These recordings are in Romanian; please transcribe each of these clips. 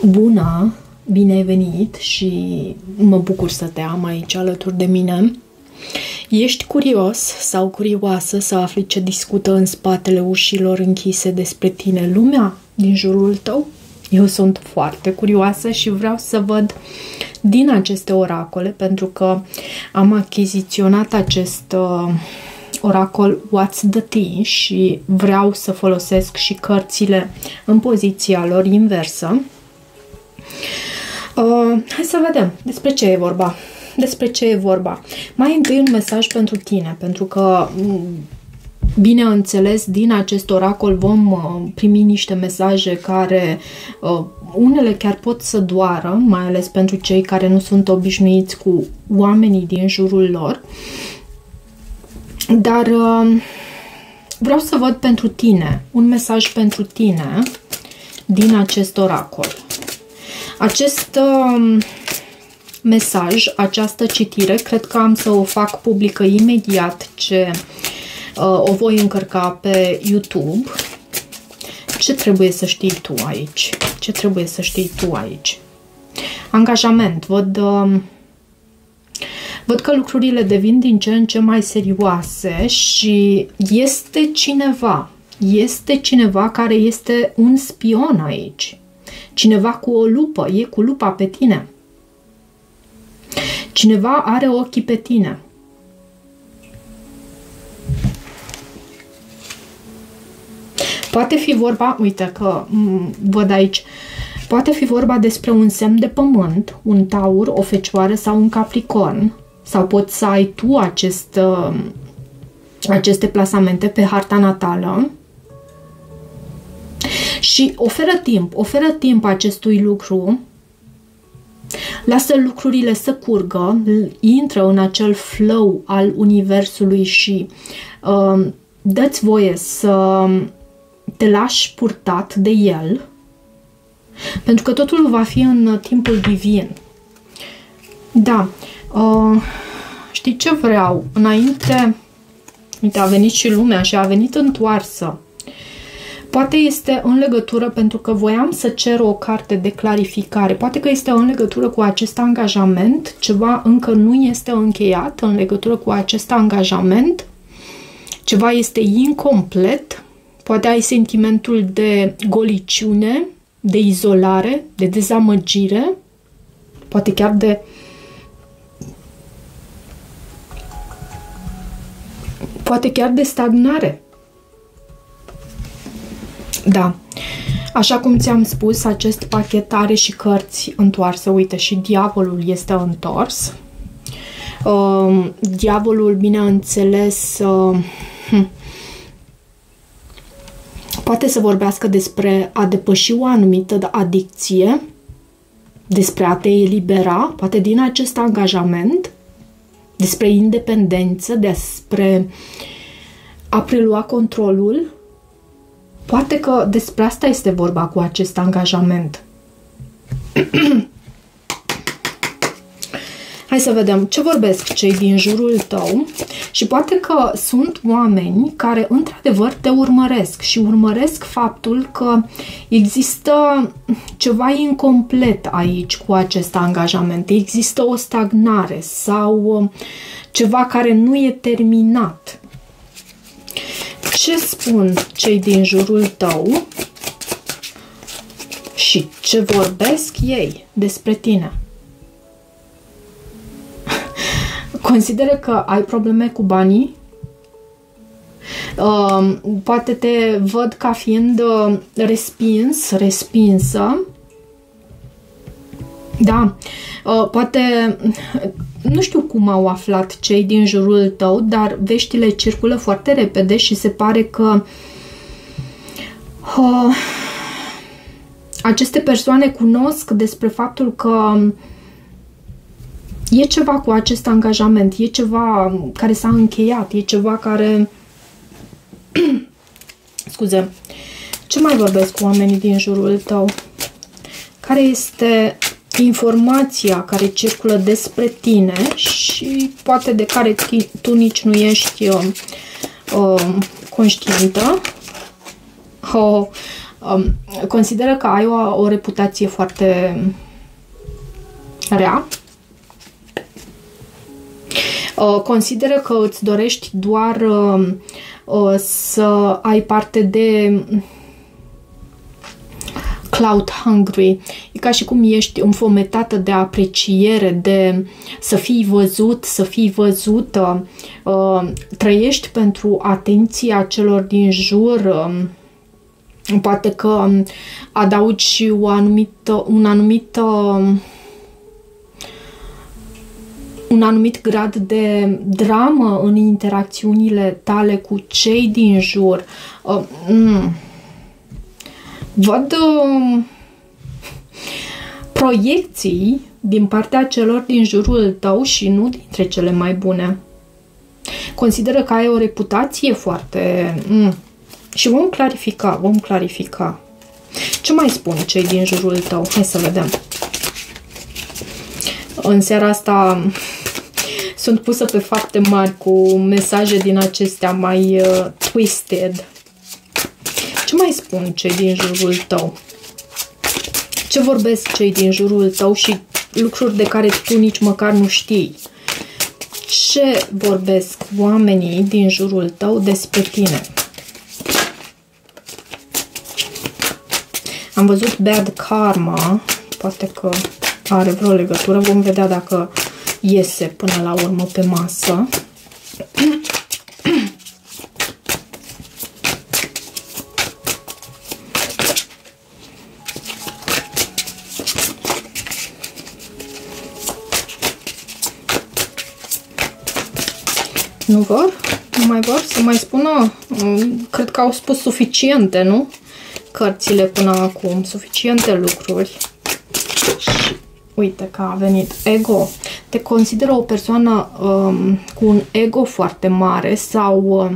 Bună, bine ai venit și mă bucur să te am aici alături de mine. Ești curios sau curioasă să afli ce discută în spatele ușilor închise despre tine lumea din jurul tău? Eu sunt foarte curioasă și vreau să văd din aceste oracole, pentru că am achiziționat acest oracol What's the Tea și vreau să folosesc și cărțile în poziția lor inversă. Hai să vedem despre ce e vorba. Despre ce e vorba. Mai întâi un mesaj pentru tine, pentru că, bineînțeles, din acest oracol vom primi niște mesaje care unele chiar pot să doară, mai ales pentru cei care nu sunt obișnuiți cu oamenii din jurul lor. Dar vreau să văd pentru tine, un mesaj pentru tine din acest oracol. Acest mesaj, această citire, cred că am să o fac publică imediat ce o voi încărca pe YouTube. Ce trebuie să știi tu aici? Ce trebuie să știi tu aici? Angajament. Văd că lucrurile devin din ce în ce mai serioase și este cineva care este un spion aici. Cineva cu o lupă, e cu lupa pe tine. Cineva are ochii pe tine. Poate fi vorba, uite că văd aici, poate fi vorba despre un semn de pământ, un taur, o fecioară sau un capricorn. Sau poți să ai tu aceste plasamente pe harta natală. Și oferă timp acestui lucru, lasă lucrurile să curgă, intră în acel flow al universului și dă-ți voie să te lași purtat de el, pentru că totul va fi în timpul divin. Da, știi ce vreau? Înainte, uite, a venit și lumea și a venit întoarsă. Poate este în legătură, pentru că voiam să cer o carte de clarificare, poate că este în legătură cu acest angajament, ceva încă nu este încheiat în legătură cu acest angajament, ceva este incomplet, poate ai sentimentul de goliciune, de izolare, de dezamăgire, poate chiar de stagnare. Da, așa cum ți-am spus, acest pachet are și cărți întoarse. Uite, și diavolul este întors. Diavolul, bineînțeles, poate să vorbească despre a depăși o anumită adicție, despre a te elibera, poate din acest angajament, despre independență, despre a prelua controlul. Poate că despre asta este vorba cu acest angajament. Hai să vedem ce vorbesc cei din jurul tău și poate că sunt oameni care într-adevăr te urmăresc și urmăresc faptul că există ceva incomplet aici cu acest angajament. Există o stagnare sau ceva care nu e terminat. Ce spun cei din jurul tău și ce vorbesc ei despre tine? Consideră că ai probleme cu banii? Poate te văd ca fiind respinsă. Da, poate, nu știu cum au aflat cei din jurul tău, dar veștile circulă foarte repede și se pare că aceste persoane cunosc despre faptul că e ceva cu acest angajament, e ceva care s-a încheiat, e ceva care... Scuze, ce mai vorbesc cu oamenii din jurul tău? Care este informația care circulă despre tine și poate de care tu nici nu ești conștientă? Consideră că ai o reputație foarte rea. Consideră că îți dorești doar să ai parte de cloud hungry. E ca și cum ești înfometată de apreciere, de să fii văzut, să fii văzută. Trăiești pentru atenția celor din jur. Poate că adaugi și un anumit grad de dramă în interacțiunile tale cu cei din jur. Văd proiecții din partea celor din jurul tău și nu dintre cele mai bune. Consideră că ai o reputație foarte... Și vom clarifica. Ce mai spun cei din jurul tău? Hai să vedem. În seara asta sunt pusă pe fapte mari cu mesaje din acestea mai twisted. Ce mai spun cei din jurul tău? Ce vorbesc cei din jurul tău și lucruri de care tu nici măcar nu știi? Ce vorbesc oamenii din jurul tău despre tine? Am văzut bad karma, poate că are vreo legătură, vom vedea dacă iese până la urmă pe masă. Nu vor? Nu mai vor să mai spună? Cred că au spus suficiente, nu? Cărțile până acum. Suficiente lucruri. Și uite că a venit ego. Te consideră o persoană cu un ego foarte mare sau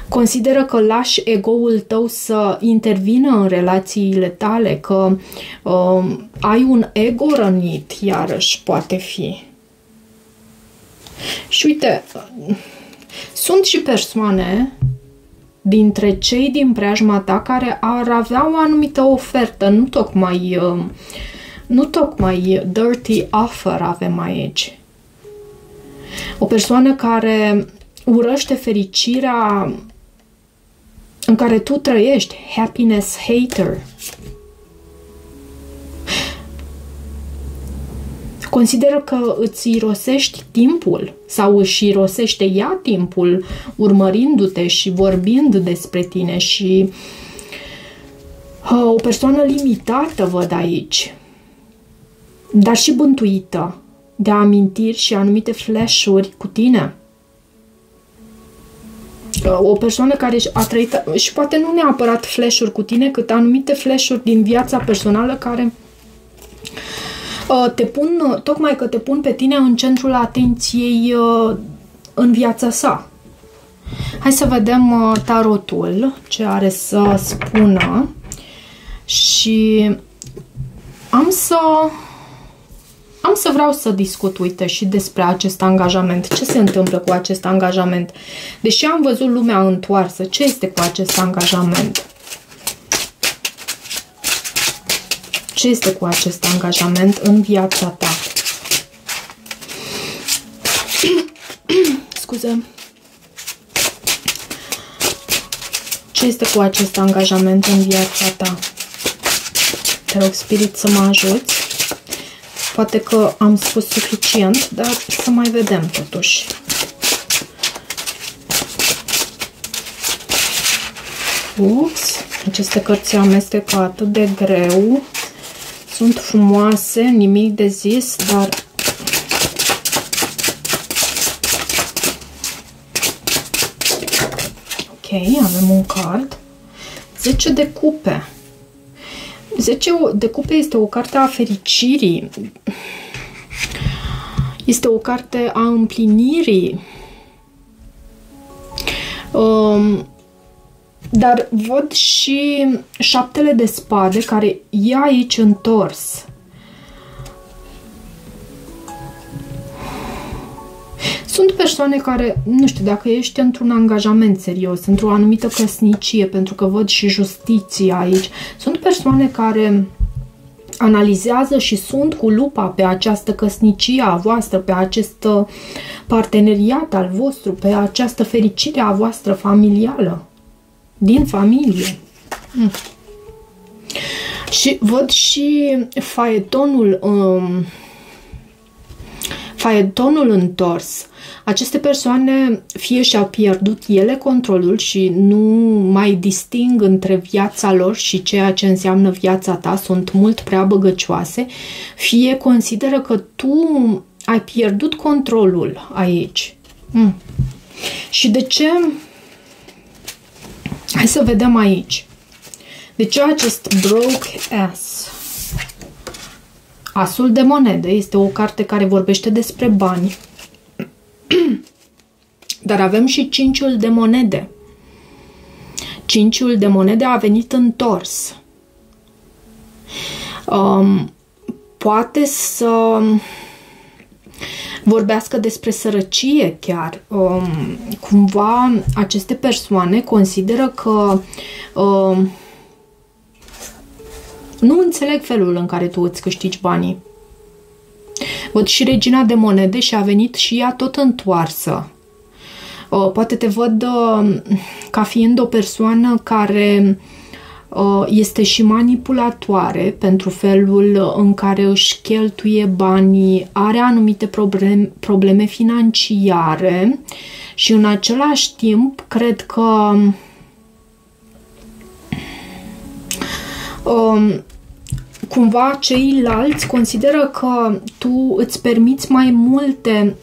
consideră că lași ego-ul tău să intervină în relațiile tale, că ai un ego rănit, iarăși poate fi. Și uite, sunt și persoane dintre cei din preajma ta care ar avea o anumită ofertă, nu tocmai dirty offer avem aici. O persoană care urăște fericirea în care tu trăiești, happiness hater. Consideră că îți irosești timpul sau își irosește ea timpul urmărindu-te și vorbind despre tine și o persoană limitată văd aici, dar și bântuită de amintiri și anumite flash-uri cu tine. O persoană care a trăit, și poate nu neapărat flash-uri cu tine, cât anumite flash-uri din viața personală care tocmai că te pun pe tine în centrul atenției în viața sa. Hai să vedem tarotul, ce are să spună și am să vreau să discut, uite, și despre acest angajament. Ce se întâmplă cu acest angajament? Deși am văzut lumea întoarsă, ce este cu acest angajament? Ce este cu acest angajament în viața ta? Scuze. Ce este cu acest angajament în viața ta? Te rog, Spirit, să mă ajuți. Poate că am spus suficient, dar să mai vedem totuși. Ups, aceste cărți amestecă atât de greu. Sunt frumoase, nimic de zis, dar ok, avem un card. 10 de cupe. 10 de cupe este o carte a fericirii. Este o carte a împlinirii. Dar văd și 7 de spade care e aici întors. Sunt persoane care, nu știu, dacă ești într-un angajament serios, într-o anumită căsnicie, pentru că văd și justiția aici, sunt persoane care analizează și sunt cu lupa pe această căsnicie a voastră, pe acest parteneriat al vostru, pe această fericire a voastră familială, din familie. Și văd și faetonul întors. Aceste persoane fie și-au pierdut ele controlul și nu mai disting între viața lor și ceea ce înseamnă viața ta, sunt mult prea băgăcioase, fie consideră că tu ai pierdut controlul aici. Și de ce? Hai să vedem aici. De ce acest broke ass? Asul de monede este o carte care vorbește despre bani. Dar avem și cinciul de monede. Cinciul de monede a venit întors. Poate să vorbească despre sărăcie chiar. Cumva aceste persoane consideră că nu înțeleg felul în care tu îți câștigi banii. Văd și regina de monede și a venit și ea tot întoarsă. Poate te văd ca fiind o persoană care este și manipulatoare pentru felul în care își cheltuie banii, are anumite probleme financiare și în același timp cred că cumva ceilalți consideră că tu îți permiți mai multe,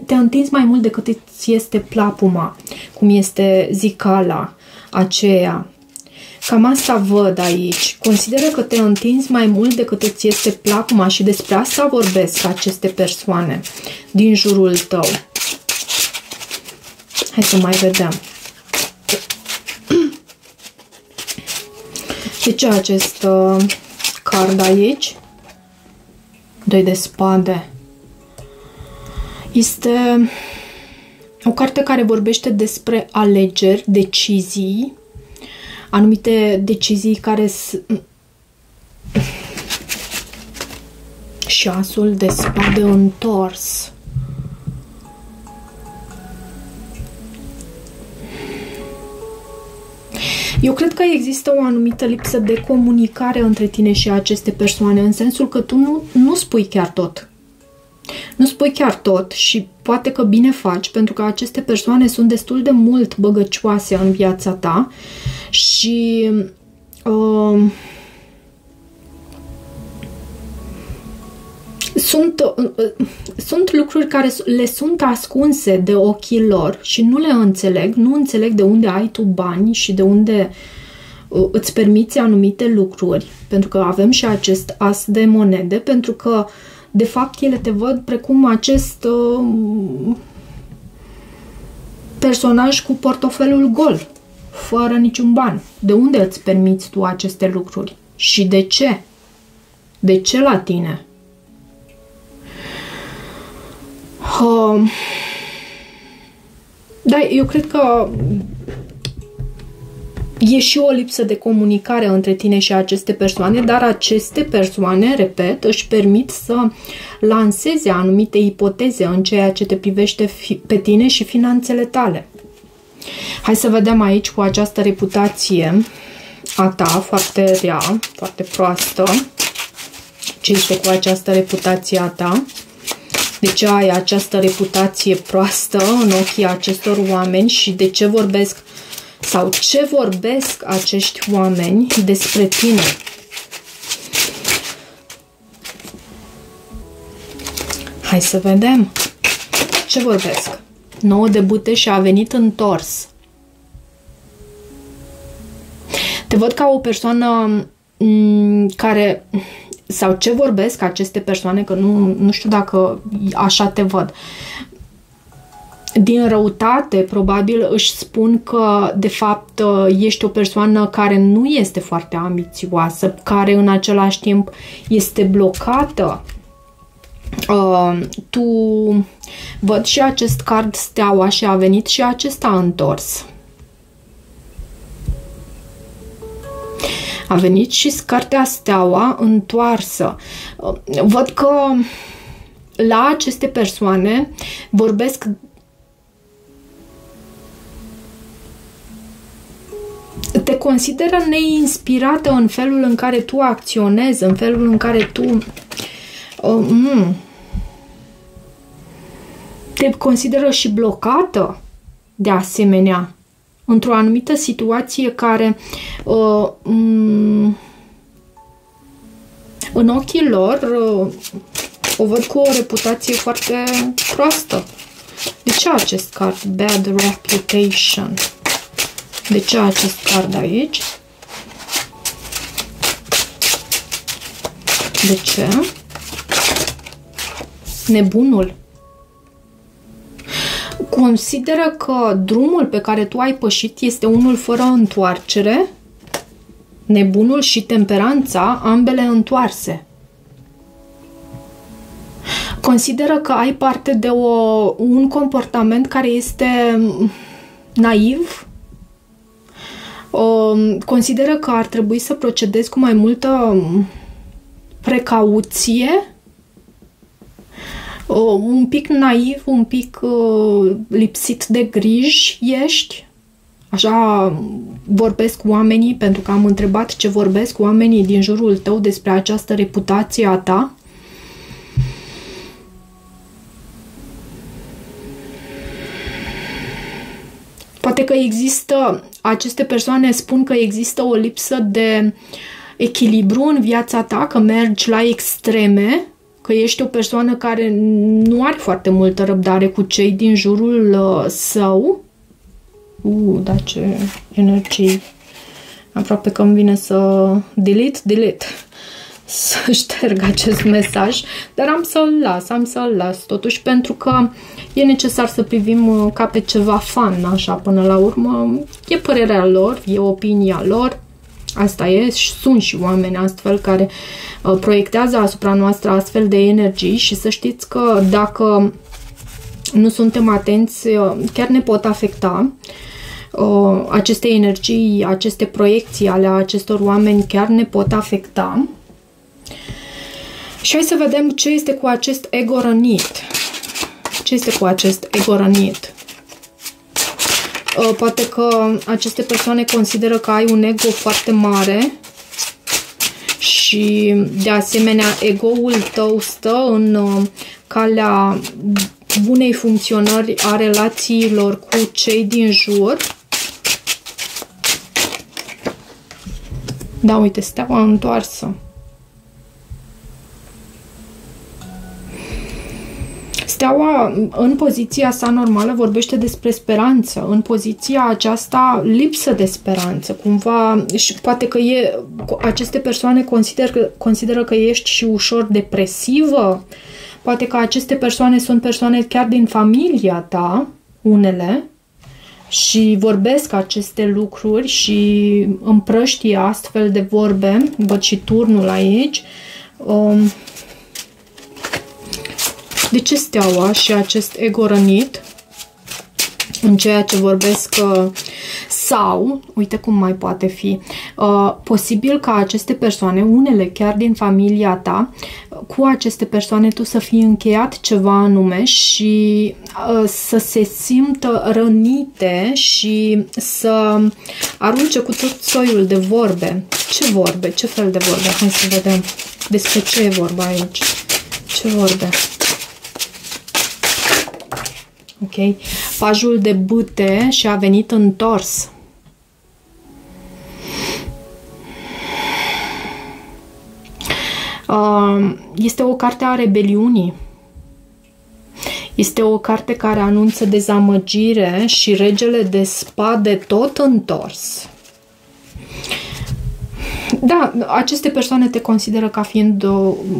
te întinzi mai mult decât îți este plapuma, cum este zicala aceea. Cam asta văd aici. Consideră că te întinzi mai mult decât îți este plapuma și despre asta vorbesc aceste persoane din jurul tău. Hai să mai vedem. De ce acest card aici? 2 de spade. Este o carte care vorbește despre alegeri, decizii, anumite decizii care și asul de spade întors. Eu cred că există o anumită lipsă de comunicare între tine și aceste persoane, în sensul că tu nu spui chiar tot. Nu spui chiar tot și poate că bine faci, pentru că aceste persoane sunt destul de mult băgăcioase în viața ta și sunt lucruri care le sunt ascunse de ochii lor și nu le înțeleg, nu înțeleg de unde ai tu bani și de unde îți permiți anumite lucruri, pentru că avem și acest as de monede, pentru că de fapt ele te văd precum acest personaj cu portofelul gol, fără niciun ban. De unde îți permiți tu aceste lucruri? Și de ce? De ce la tine? Da, eu cred că e și o lipsă de comunicare între tine și aceste persoane, dar aceste persoane, repet, își permit să lanseze anumite ipoteze în ceea ce te privește pe tine și finanțele tale. Hai să vedem aici cu această reputație a ta, foarte rea, foarte proastă. Ce este cu această reputație a ta? De ce ai această reputație proastă în ochii acestor oameni și de ce vorbesc sau ce vorbesc acești oameni despre tine? Hai să vedem. Ce vorbesc? 9 de bute și a venit întors. Te văd ca o persoană care... Sau ce vorbesc aceste persoane, că nu știu dacă așa te văd. Din răutate, probabil își spun că, de fapt, ești o persoană care nu este foarte ambițioasă, care în același timp este blocată Tu văd și acest card steaua și a venit și acesta întors. A venit și cartea steaua întoarsă. Văd că la aceste persoane vorbesc te consideră neinspirată în felul în care tu acționezi, în felul în care tu te consideră și blocată de asemenea într-o anumită situație care în ochii lor o văd cu o reputație foarte proastă. De ce acest card? Bad reputation. De ce acest card aici? De ce? Nebunul. Consideră că drumul pe care tu ai pășit este unul fără întoarcere. Nebunul și temperanța, ambele întoarse. Consideră că ai parte de un comportament care este naiv. Consideră că ar trebui să procedezi cu mai multă precauție, un pic naiv, un pic lipsit de griji ești. Așa vorbesc oamenii, pentru că am întrebat ce vorbesc oamenii din jurul tău despre această reputație a ta. Poate că există, aceste persoane spun că există o lipsă de echilibru în viața ta, că mergi la extreme, că ești o persoană care nu are foarte multă răbdare cu cei din jurul său. Da, ce energie! Aproape că îmi vine să delete, să șterg acest mesaj, dar am să-l las totuși, pentru că e necesar să privim ca pe ceva fun, așa, până la urmă. E părerea lor, e opinia lor, asta e, sunt și oameni astfel care proiectează asupra noastră astfel de energii și să știți că dacă nu suntem atenți, chiar ne pot afecta. Aceste energii, aceste proiecții ale acestor oameni chiar ne pot afecta. Și hai să vedem ce este cu acest ego rănit. Ce este cu acest ego rănit? Poate că aceste persoane consideră că ai un ego foarte mare și de asemenea ego-ul tău stă în calea bunei funcționări a relațiilor cu cei din jur. Da, uite, steaua întoarsă. Steaua, în poziția sa normală, vorbește despre speranță. În poziția aceasta, lipsă de speranță. Cumva, și poate că aceste persoane consideră că ești și ușor depresivă. Poate că aceste persoane sunt persoane chiar din familia ta, unele, și vorbesc aceste lucruri și împrăștie astfel de vorbe. Văd și turnul aici. De ce steaua și acest ego rănit în ceea ce vorbesc? Sau, uite cum mai poate fi, posibil ca aceste persoane, unele chiar din familia ta, cu aceste persoane tu să fii încheiat ceva anume și să se simtă rănite și să arunce cu tot soiul de vorbe. Ce vorbe? Ce fel de vorbe? Hai să vedem despre ce e vorba aici. Ce vorbe? Ok. Pajul de bâte și a venit întors. Este o carte a rebeliunii. Este o carte care anunță dezamăgire și regele de spade tot întors. Da, aceste persoane te consideră ca fiind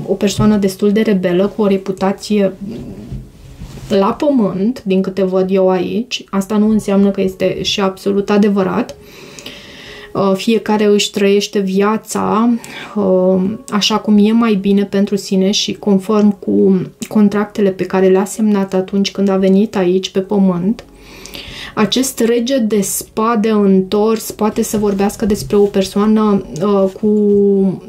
o persoană destul de rebelă, cu o reputație la pământ, din câte văd eu aici. Asta nu înseamnă că este și absolut adevărat. fiecare își trăiește viața așa cum e mai bine pentru sine și conform cu contractele pe care le-a semnat atunci când a venit aici pe pământ. Acest rege de spade întors poate să vorbească despre o persoană cu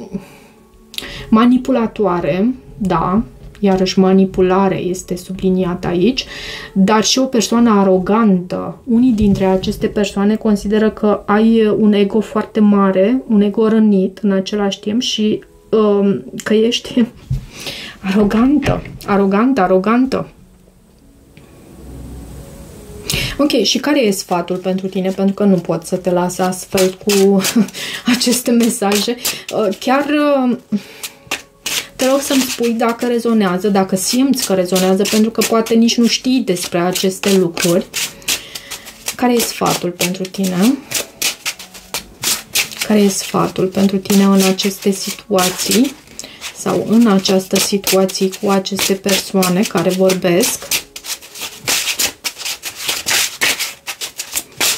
manipulatoare, da, iarăși manipulare este subliniată aici, dar și o persoană arogantă. Unii dintre aceste persoane consideră că ai un ego foarte mare, un ego rănit în același timp și că ești arogantă. Ok, și care e sfatul pentru tine? Pentru că nu pot să te las astfel cu aceste mesaje. Chiar te rog să-mi spui dacă rezonează, dacă simți că rezonează, pentru că poate nici nu știi despre aceste lucruri. Care e sfatul pentru tine? Care e sfatul pentru tine în aceste situații sau în această situație cu aceste persoane care vorbesc?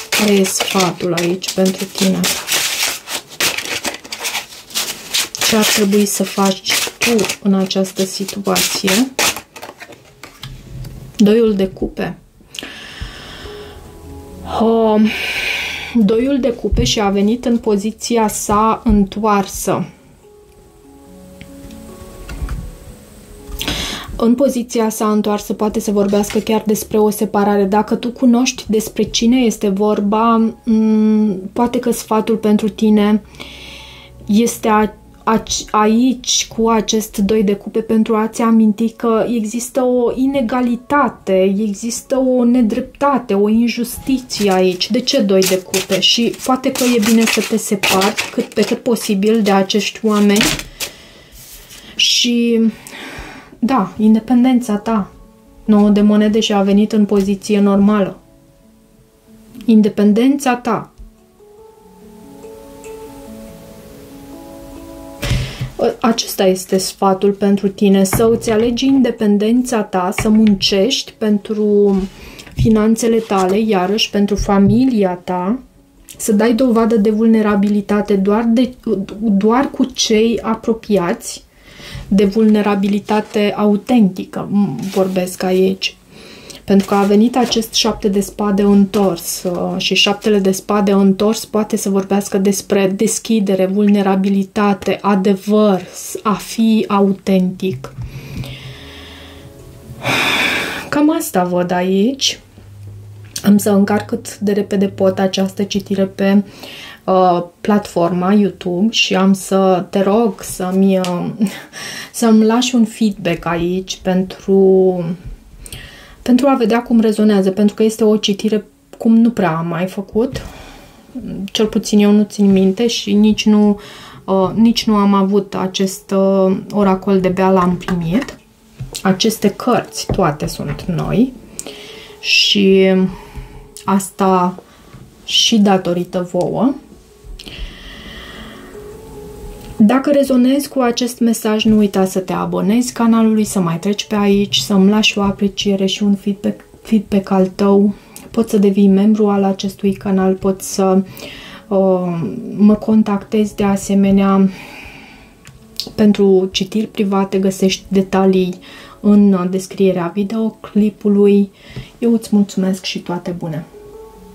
Care e sfatul aici pentru tine? Ce ar trebui să faci tu în această situație? Doiul de cupe. Doiul de cupe și a venit în poziția sa întoarsă. În poziția sa întoarsă poate să vorbească chiar despre o separare. Dacă tu cunoști despre cine este vorba, poate că sfatul pentru tine este aici cu acest doi de cupe pentru a-ți aminti că există o inegalitate, există o nedreptate, o injustiție aici. De ce doi de cupe? Și poate că e bine să te separi pe cât posibil de acești oameni și da, independența ta. 9 de monede și a venit în poziție normală. Independența ta. Acesta este sfatul pentru tine, să îți alegi independența ta, să muncești pentru finanțele tale, iarăși pentru familia ta, să dai dovadă de vulnerabilitate doar cu cei apropiați, de vulnerabilitate autentică, vorbesc aici. Pentru că a venit acest 7 de spade întors și 7 de spade întors poate să vorbească despre deschidere, vulnerabilitate, adevăr, a fi autentic. Cam asta văd aici. Am să încarc cât de repede pot această citire pe platforma YouTube și am să te rog să-mi lași un feedback aici pentru a vedea cum rezonează, pentru că este o citire cum nu prea am mai făcut, cel puțin eu nu țin minte și nici nu am avut acest oracol, de-abia l-am primit. Aceste cărți toate sunt noi și asta și datorită vouă. Dacă rezonezi cu acest mesaj, nu uita să te abonezi canalului, să mai treci pe aici, să-mi lași o apreciere și un feedback al tău. Poți să devii membru al acestui canal, poți să mă contactezi de asemenea pentru citiri private, găsești detalii în descrierea videoclipului. Eu îți mulțumesc și toate bune!